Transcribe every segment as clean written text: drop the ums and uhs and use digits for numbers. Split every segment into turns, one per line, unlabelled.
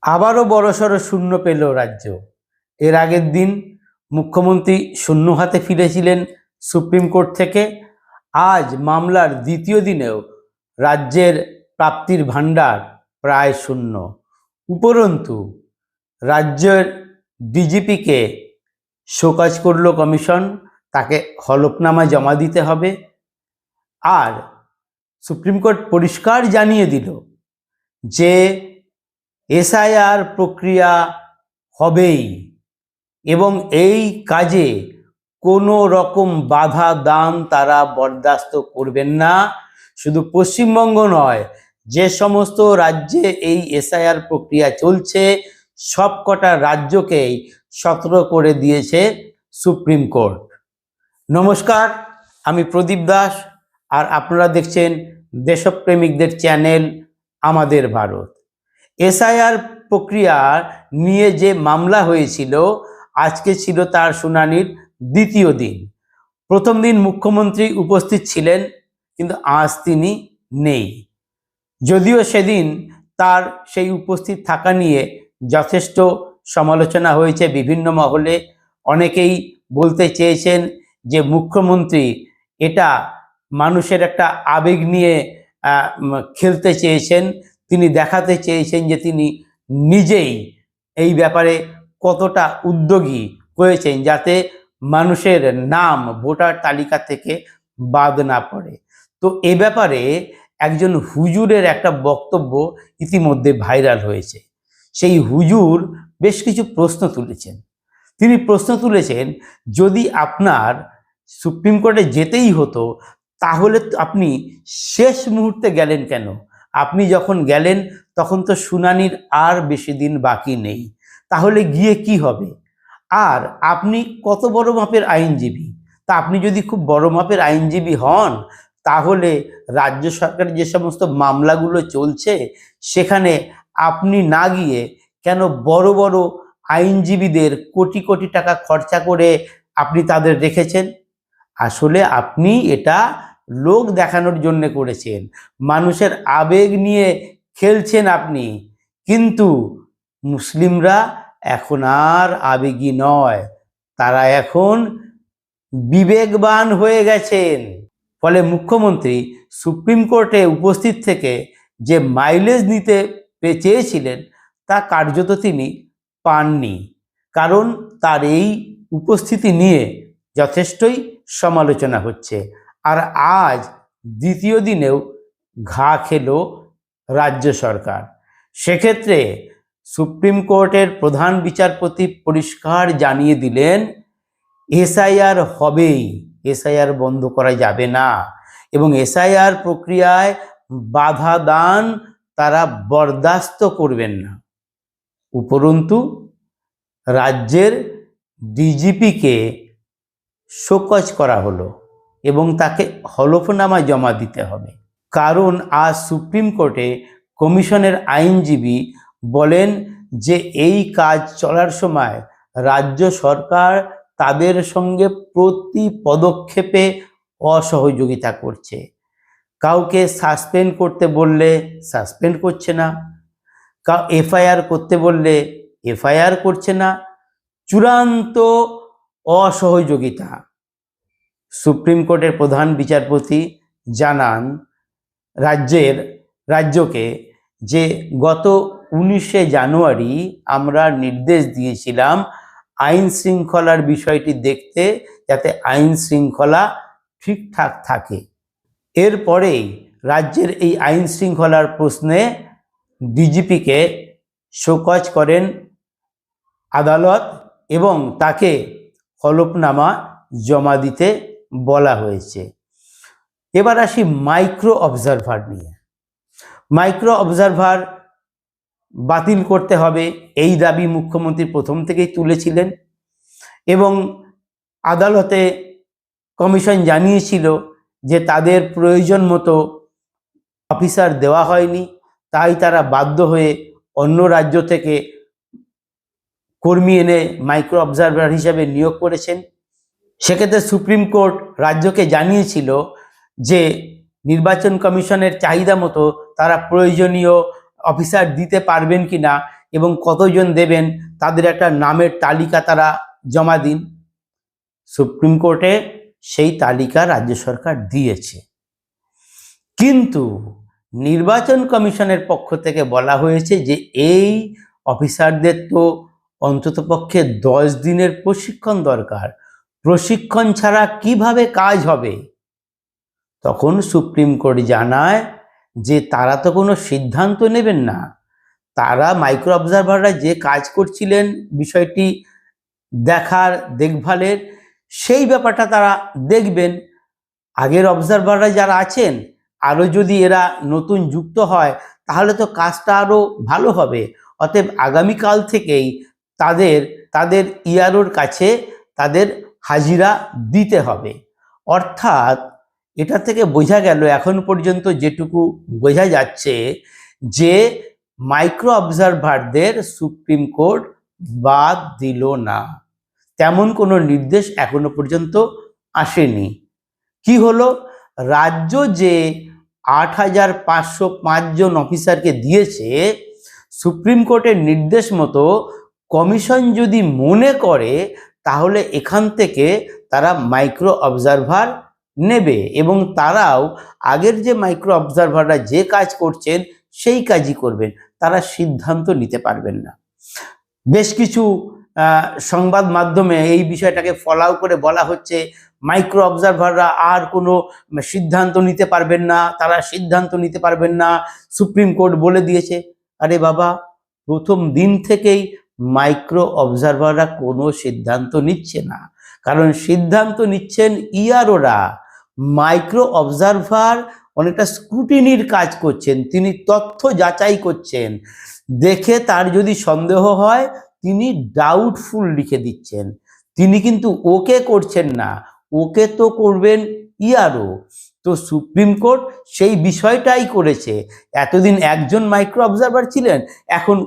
আবারও বড়সড় শূন্য পেল রাজ্য। এর আগের দিন মুখ্যমন্ত্রী শূন্য হাতে ফিরেছিলেন সুপ্রিম কোর্ট থেকে। আজ মামলার দ্বিতীয় দিনেও রাজ্যের প্রাপ্তির ভাণ্ডার প্রায় শূন্য। উপরন্তু রাজ্যের ডিজিপিকে শোকজ করল কমিশন, তাকে হলফনামা জমা দিতে হবে। আর সুপ্রিম কোর্ট পরিষ্কার জানিয়ে দিল যে এসআইআর প্রক্রিয়া হবেই এবং এই কাজে কোনো রকম বাধা দান তারা বরদাস্ত করবেন না। শুধু পশ্চিমবঙ্গ নয়, যে সমস্ত রাজ্যে এই এসআইআর প্রক্রিয়া চলছে সবকটা রাজ্যকেই সতর্ক করে দিয়েছে সুপ্রিম কোর্ট। নমস্কার, আমি প্রদীপ দাস আর আপনারা দেখছেন দেশপ্রেমিকদের চ্যানেল আমাদের ভারত। এসআইআর প্রক্রিয়া নিয়ে যে মামলা হয়েছিল, আজকে ছিল তার শুনানির দ্বিতীয় দিন। প্রথম দিন মুখ্যমন্ত্রী উপস্থিত ছিলেন, কিন্তু আজ তিনি নেই। যদিও সেদিন তার সেই উপস্থিত থাকা নিয়ে যথেষ্ট সমালোচনা হয়েছে বিভিন্ন মহলে। অনেকেই বলতে চেয়েছেন যে মুখ্যমন্ত্রী এটা মানুষের একটা আবেগ নিয়ে খেলতে চেয়েছেন। তিনি দেখাতে চেয়েছেন যে তিনি নিজেই এই ব্যাপারে কতটা উদ্যোগী হয়েছেন, যাতে মানুষের নাম ভোটার তালিকা থেকে বাদ না পড়ে। তো এ ব্যাপারে একজন হুজুরের একটা বক্তব্য ইতিমধ্যে ভাইরাল হয়েছে। সেই হুজুর বেশ কিছু প্রশ্ন তুলেছেন। তিনি প্রশ্ন তুলেছেন, যদি আপনার সুপ্রিম কোর্টে যেতেই হতো তাহলে আপনি শেষ মুহূর্তে গেলেন কেন? আপনি যখন গেলেন তখন তো শুনানির আর বেশি দিন বাকি নেই, তাহলে গিয়ে কি হবে? আর আপনি কত বড় মাপের আইনজীবী? তা আপনি যদি খুব বড় মাপের আইনজীবী হন, তাহলে রাজ্য সরকারের যে সমস্ত মামলাগুলো চলছে সেখানে আপনি না গিয়ে কেন বড় বড় আইনজীবীদের কোটি কোটি টাকা খরচা করে আপনি তাদের রেখেছেন? আসলে আপনি এটা লোক দেখানোর জন্য করেছেন, মানুষের আবেগ নিয়ে খেলছেন আপনি। কিন্তু মুসলিমরা এখন আর আবেগী নয়, তারা এখন বিবেকবান হয়ে গেছেন। ফলে মুখ্যমন্ত্রী সুপ্রিম কোর্টে উপস্থিত থেকে যে মাইলেজ নিতে চেয়েছিলেন তা কার্যত তিনি পাননি, কারণ তার এই উপস্থিতি নিয়ে যথেষ্টই সমালোচনা হচ্ছে। আর আজ দ্বিতীয় দিনেও ঘা খেল রাজ্য সরকার। সেক্ষেত্রে সুপ্রিম কোর্টের প্রধান বিচারপতি পরিষ্কার জানিয়ে দিলেন এসআইআর হবেই, এসআইআর বন্ধ করা যাবে না এবং এসআইআর প্রক্রিয়ায় বাধা দান তারা বরদাস্ত করবেন না। উপরন্তু রাজ্যের ডিজিপিকে শোকজ করা হলো এবং তাকে হলফনামা জমা দিতে হবে। কারণ আজ সুপ্রিম কোর্টে কমিশনের আইনজীবী বলেন যে এই কাজ চলার সময় রাজ্য সরকার তাদের সঙ্গে প্রতি পদক্ষেপে অসহযোগিতা করছে। কাউকে সাসপেন্ড করতে বললে সাসপেন্ড করছে না, এফআইআর করতে বললে এফআইআর করছে না, চূড়ান্ত অসহযোগিতা। সুপ্রিম কোর্টের প্রধান বিচারপতি জানান রাজ্যকে যে গত 19শে জানুয়ারি আমরা নির্দেশ দিয়েছিলাম আইন শৃঙ্খলার বিষয়টি দেখতে, যাতে আইন শৃঙ্খলা ঠিকঠাক থাকে। এরপরেই রাজ্যের এই আইন শৃঙ্খলার প্রশ্নে ডিজিপিকে শোকজ করেন আদালত এবং তাকে হলফনামা জমা দিতে বলা হয়েছে। এবার আসি মাইক্রো অবজারভার নিয়ে। মাইক্রো অবজারভার বাতিল করতে হবে, এই দাবি মুখ্যমন্ত্রী প্রথম থেকেই তুলেছিলেন এবং আদালতে কমিশন জানিয়েছিল যে তাদের প্রয়োজন মতো অফিসার দেওয়া হয়নি, তাই তারা বাধ্য হয়ে অন্য রাজ্য থেকে কর্মী এনে মাইক্রো অবজারভার হিসেবে নিয়োগ করেছেন। সেক্ষেত্রে সুপ্রিম কোর্ট রাজ্যকে জানিয়েছিল যে নির্বাচন কমিশনের চাহিদা মতো তারা প্রয়োজনীয় অফিসার দিতে পারবেন কি না, এবং কতজন দেবেন তাদের একটা নামের তালিকা তারা জমা দিন। সুপ্রিম কোর্টে সেই তালিকা রাজ্য সরকার দিয়েছে, কিন্তু নির্বাচন কমিশনের পক্ষ থেকে বলা হয়েছে যে এই অফিসারদের তো অন্ততপক্ষে 10 দিনের প্রশিক্ষণ দরকার, প্রশিক্ষণ ছাড়া কিভাবে কাজ হবে। তখন সুপ্রিম কোর্ট জানায় যে তারা তো কোনো সিদ্ধান্ত নেবেন না, তারা মাইক্রো অবজারভাররা যে কাজ করছিলেন বিষয়টি দেখার দেখভালের, সেই ব্যাপারটা তারা দেখবেন। আগের অবজারভাররা যারা আছেন আরও যদি এরা নতুন যুক্ত হয় তাহলে তো কাজটা আরও ভালো হবে। অতএব আগামীকাল থেকেই তাদের তাদের ইআরওর কাছে তাদের হাজিরা দিতে হবে। অর্থাৎ এটা থেকে বোঝা গেল, এখন পর্যন্ত যেটুকু বোঝা যাচ্ছে, যে মাইক্রো অবজারভারদের সুপ্রিম কোর্ট বাদ দিল না, তেমন কোনো নির্দেশ এখনো পর্যন্ত আসেনি। কি হলো, রাজ্য যে 8,505 জন অফিসারকে দিয়েছে, সুপ্রিম কোর্টের নির্দেশ মতো কমিশন যদি মনে করে তাহলে এখান থেকে তারা মাইক্রো অবজারভার নেবে, এবং তারাও আগের যে মাইক্রো অবজারভাররা যে কাজ করছেন সেই কাজই করবেন, তারা সিদ্ধান্ত নিতে পারবেন না। বেশ কিছু সংবাদ মাধ্যমে এই বিষয়টাকে ফলাও করে বলা হচ্ছে মাইক্রো অবজারভাররা আর কোনো সিদ্ধান্ত নিতে পারবেন না, তারা সিদ্ধান্ত নিতে পারবেন না, সুপ্রিম কোর্ট বলে দিয়েছে। আরে বাবা, প্রথম দিন থেকেই মাইক্রো অবজারভাররা কোনো সিদ্ধান্ত নিচ্ছে না, কারণ সিদ্ধান্ত নিচ্ছেন ইআরওরা। মাইক্রো অবজারভার অনেকটা স্ক্রুটিনির কাজ করছেন, তিনি তথ্য যাচাই করছেন, দেখে তার যদি সন্দেহ হয় তিনি ডাউটফুল লিখে দিচ্ছেন, তিনি কিন্তু ওকে করছেন না, ওকে তো করবেন ইআরও। তো সুপ্রিম কোর্ট সেই বিষয়টাই করেছে। এতদিন একজন মাইক্রো অবজারভার ছিলেন, এখন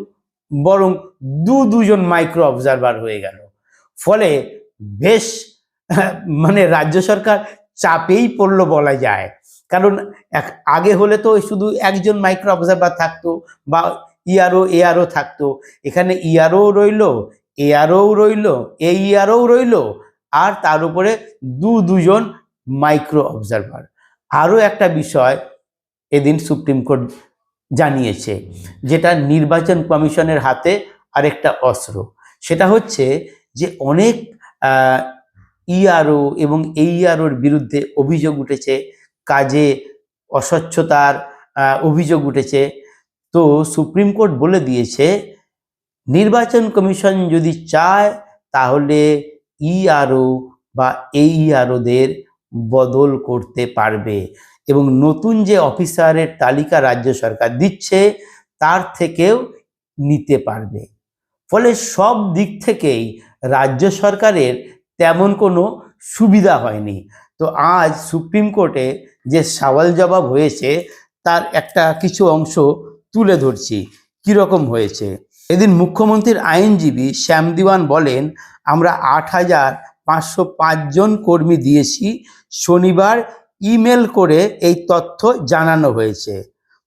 বরং দুজন মাইক্রো অবজারভার হয়ে গেল। ফলে বেশ মানে রাজ্য সরকার চাপেই পড়লো বলা যায়, কারণ আগে হলে তো শুধু একজন মাইক্রো অবজারভার থাকতো বা ইআরও এআরও থাকতো, এখানে ইআরও রইল, এআরও রইল, এইআরও রইল, আর তার উপরে দুজন মাইক্রো অবজারভার। আরও একটা বিষয় এদিন সুপ্রিম কোর্ট জানিয়েছে, যেটা নির্বাচন কমিশনের হাতে আরেকটা অস্ত্র, সেটা হচ্ছে যে অনেক ইআরও এবং এইআরওর বিরুদ্ধে অভিযোগ উঠেছে, কাজে অস্বচ্ছতার অভিযোগ উঠেছে। তো সুপ্রিম কোর্ট বলে দিয়েছে নির্বাচন কমিশন যদি চায় তাহলে ইআরও বা এইআরওদের বদল করতে পারবে, এবং নতুন যে অফিসারের তালিকা রাজ্য সরকার দিচ্ছে তার থেকেও নিতে পারবে। ফলে সব দিক থেকেই রাজ্য সরকারের তেমন কোনো সুবিধা হয়নি। তো আজ সুপ্রিম কোর্টে যে সওয়াল জবাব হয়েছে তার একটা কিছু অংশ তুলে ধরছি, কীরকম হয়েছে। এদিন মুখ্যমন্ত্রীর আইনজীবী শ্যাম দিওয়ান বলেন, আমরা 8,505 জন কর্মী দিয়েছি, শনিবার ইমেল করে এই তথ্য জানানো হয়েছে।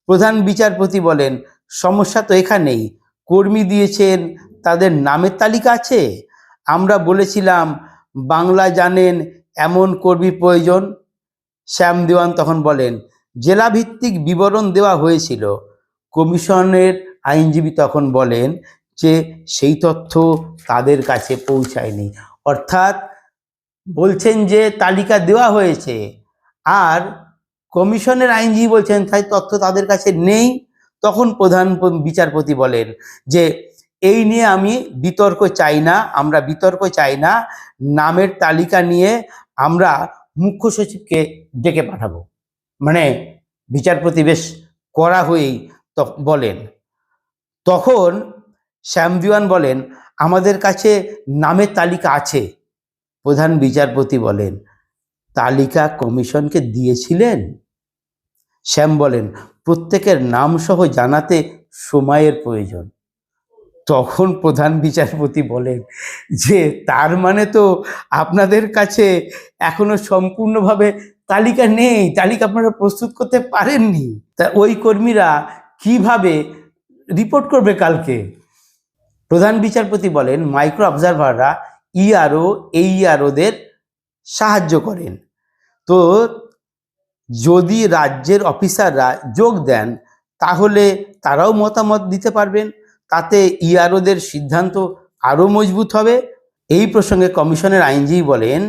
প্রধান বিচারপতি বলেন, সমস্যা তো এখানেই, কর্মী দিয়েছেন তাদের নামের তালিকা আছে, আমরা বলেছিলাম বাংলা জানেন এমন কর্মী প্রয়োজন। শ্যাম দেওয়ান তখন বলেন, জেলাভিত্তিক বিবরণ দেওয়া হয়েছিল। কমিশনের আইনজীবী তখন বলেন যে সেই তথ্য তাদের কাছে পৌঁছায়নি, অর্থাৎ বলছেন যে তালিকা দেওয়া হয়েছে, আর কমিশনের আইনজীবী বলছেন তাই তথ্য তাদের কাছে নেই। তখন প্রধান বিচারপতি বলেন যে এই নিয়ে আমি বিতর্ক চাই না, আমরা বিতর্ক চাই না, নামের তালিকা নিয়ে আমরা মুখ্য সচিবকে ডেকে পাঠাবো। মানে বিচারপতি বেশ কড়া হয়েই বলেন। তখন শ্যাম দিওয়ান বলেন, আমাদের কাছে নামের তালিকা আছে। প্রধান বিচারপতি বলেন, তালিকা কমিশনকে দিয়েছিলেন? শ্যাম বলেন, প্রত্যেকের নাম সহ জানাতে সময়ের প্রয়োজন। তখন প্রধান বিচারপতি বলেন যে তার মানে তো আপনাদের কাছে এখনো সম্পূর্ণভাবে তালিকা নেই, তালিকা আপনারা প্রস্তুত করতে পারেননি। তা ওই কর্মীরা কিভাবে রিপোর্ট করবে কালকে? প্রধান বিচারপতি বলেন মাইক্রো অবজারভাররা ইআরও এইআরওদের সাহায্য করেন। তো যদি রাজ্যের অফিসাররা যোগ দেন তাহলে তারাও মতামত দিতে পারবেন, তাতে ইআরওদের সিদ্ধান্ত আরও মজবুত হবে। এই প্রসঙ্গে কমিশনের আইনজীবী বলেন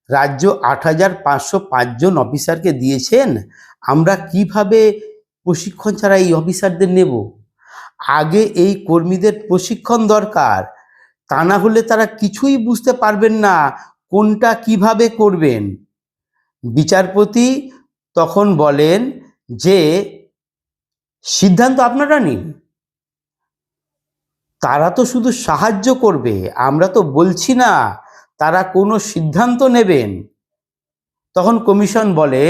রাজ্য ৮,৫০৫ জন অফিসারকে দিয়েছেন, আমরা কিভাবে প্রশিক্ষণ ছাড়া এই অফিসারদের নেব? আগে এই কর্মীদের প্রশিক্ষণ দরকার, তা না হলে তারা কিছুই বুঝতে পারবেন না কোনটা কিভাবে করবেন। বিচারপতি তখন বলেন যে সিদ্ধান্ত আপনারা নিন, তারা তো শুধু সাহায্য করবে, আমরা তো বলছি না তারা কোনো সিদ্ধান্ত নেবেন। তখন কমিশন বলে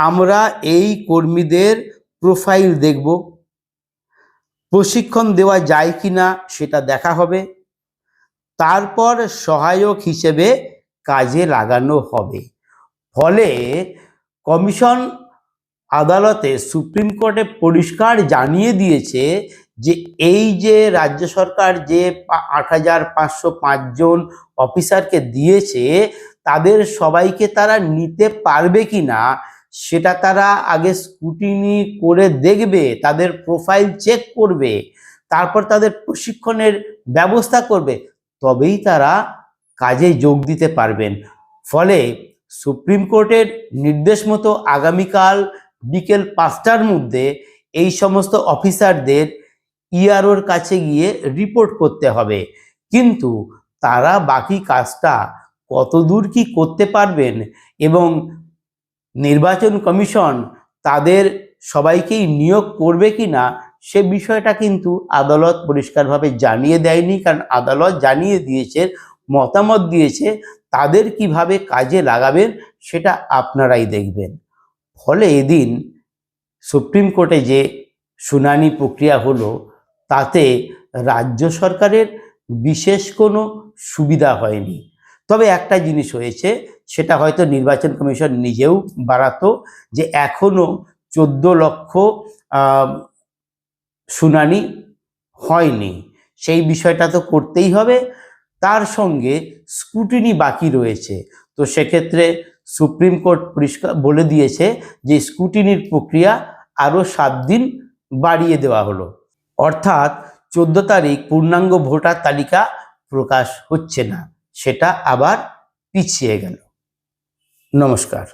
আমরা এই কর্মীদের প্রোফাইল দেখব, প্রশিক্ষণ দেওয়া যায় কি না সেটা দেখা হবে, তারপর সহায়ক হিসেবে কাজে লাগানো হবে। ফলে কমিশন আদালতে সুপ্রিম কোর্টে পরিষ্কার জানিয়ে দিয়েছে যে এই যে রাজ্য সরকার যে ৮,৫০৫ জন অফিসারকে দিয়েছে তাদের সবাইকে তারা নিতে পারবে কি না সেটা তারা আগে স্ক্রুটিনি করে দেখবে, তাদের প্রোফাইল চেক করবে, তারপর তাদের প্রশিক্ষণের ব্যবস্থা করবে, তবেই তারা কাজে যোগ দিতে পারবেন। ফলে সুপ্রিম কোর্টের নির্দেশ মতো আগামীকাল বিকেল ৫টার মধ্যে এই সমস্ত অফিসারদের ইআরওর কাছে গিয়ে রিপোর্ট করতে হবে। কিন্তু তারা বাকি কাজটা কতদূর কি করতে পারবেন এবং নির্বাচন কমিশন তাদের সবাইকেই নিয়োগ করবে কি না সে বিষয়টা কিন্তু আদালত পরিষ্কারভাবে জানিয়ে দেয়নি, কারণ আদালত জানিয়ে দিয়েছে, মতামত দিয়েছে তাদের কিভাবে কাজে লাগাবেন সেটা আপনারাই দেখবেন। ফলে এদিন সুপ্রিম কোর্টে যে শুনানি প্রক্রিয়া হলো তাতে রাজ্য সরকারের বিশেষ কোনো সুবিধা হয়নি। তবে একটা জিনিস হয়েছে, সেটা হয়তো নির্বাচন কমিশন নিজেও বাড়াতো, যে এখনো 14 লক্ষ শুনানি হয়নি, সেই বিষয়টা তো করতেই হবে, তার সঙ্গে স্ক্রুটিনি বাকি রয়েছে। তো সেক্ষেত্রে সুপ্রিম কোর্ট পরিষ্কার বলে দিয়েছে যে স্ক্রুটিনির প্রক্রিয়া আরও 7 দিন বাড়িয়ে দেওয়া হলো, অর্থাৎ 14 তারিখ পূর্ণাঙ্গ ভোটার তালিকা প্রকাশ হচ্ছে না, সেটা আবার পিছিয়ে গেল। নমস্কার।